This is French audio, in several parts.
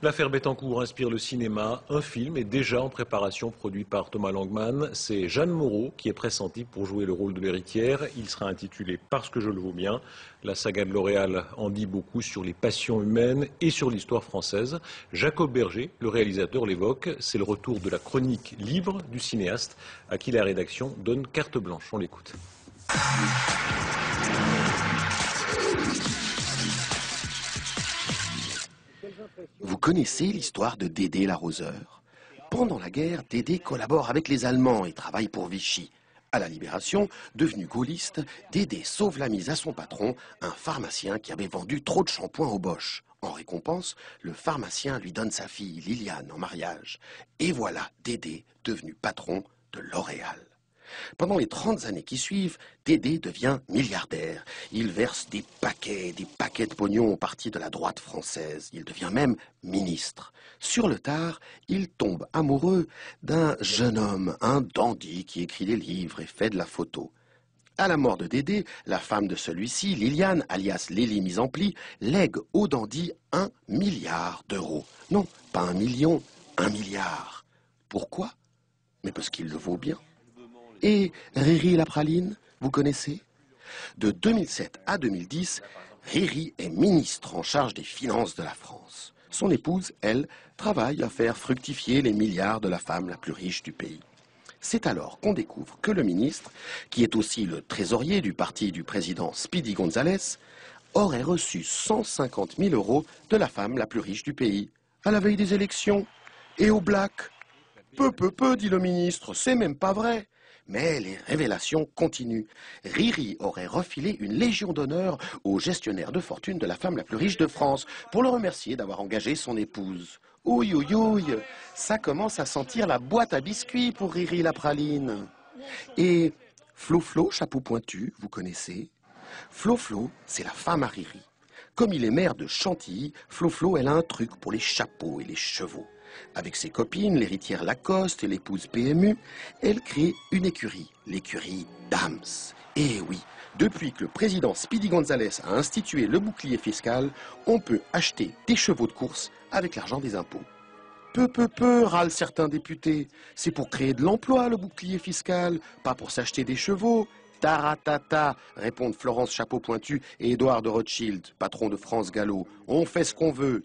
L'affaire Bettencourt inspire le cinéma. Un film est déjà en préparation, produit par Thomas Langman. C'est Jeanne Moreau qui est pressentie pour jouer le rôle de l'héritière. Il sera intitulé Parce que je le vaux bien. La saga de L'Oréal en dit beaucoup sur les passions humaines et sur l'histoire française. Jacob Berger, le réalisateur, l'évoque. C'est le retour de la chronique libre du cinéaste à qui la rédaction donne carte blanche. On l'écoute. Vous connaissez l'histoire de Dédé l'arroseur? Pendant la guerre, Dédé collabore avec les Allemands et travaille pour Vichy. À la Libération, devenu gaulliste, Dédé sauve la mise à son patron, un pharmacien qui avait vendu trop de shampoing au Bosch. En récompense, le pharmacien lui donne sa fille Liliane en mariage. Et voilà Dédé devenu patron de L'Oréal. Pendant les 30 années qui suivent, Dédé devient milliardaire. Il verse des paquets de pognon au parti de la droite française. Il devient même ministre. Sur le tard, il tombe amoureux d'un jeune homme, un dandy qui écrit des livres et fait de la photo. À la mort de Dédé, la femme de celui-ci, Liliane, alias Lélie mise en pli, lègue au dandy 1 milliard d'euros. Non, pas 1 million, 1 milliard. Pourquoi? Mais parce qu'il le vaut bien. Et Riri la praline, vous connaissez? De 2007 à 2010, Riri est ministre en charge des finances de la France. Son épouse, elle, travaille à faire fructifier les milliards de la femme la plus riche du pays. C'est alors qu'on découvre que le ministre, qui est aussi le trésorier du parti du président Speedy González, aurait reçu 150 000 euros de la femme la plus riche du pays, à la veille des élections, et au black. Peu, dit le ministre, c'est même pas vrai. Mais les révélations continuent. Riri aurait refilé une légion d'honneur au gestionnaire de fortune de la femme la plus riche de France pour le remercier d'avoir engagé son épouse. Ouïe, ça commence à sentir la boîte à biscuits pour Riri la praline. Et Flo, chapeau pointu, vous connaissez? Flo, c'est la femme à Riri. Comme il est maire de Chantilly, Flo, elle a un truc pour les chapeaux et les chevaux. Avec ses copines, l'héritière Lacoste et l'épouse PMU, elle crée une écurie, l'écurie Dams. Et oui, depuis que le président Speedy González a institué le bouclier fiscal, on peut acheter des chevaux de course avec l'argent des impôts. Peu, râlent certains députés. C'est pour créer de l'emploi, le bouclier fiscal, pas pour s'acheter des chevaux. Taratata, répondent Florence Chapeau Pointu et Édouard de Rothschild, patron de France Gallo. On fait ce qu'on veut.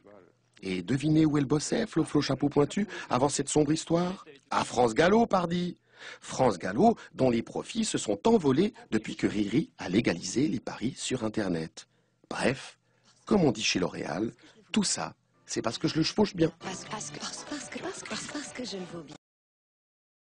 Et devinez où elle bossait, Flo Chapeau Pointu, avant cette sombre histoire? À France Gallo, pardi. France Gallo, dont les profits se sont envolés depuis que Riri a légalisé les paris sur Internet. Bref, comme on dit chez L'Oréal, tout ça, c'est parce que je le chevauche bien. Parce que je le vaux bien.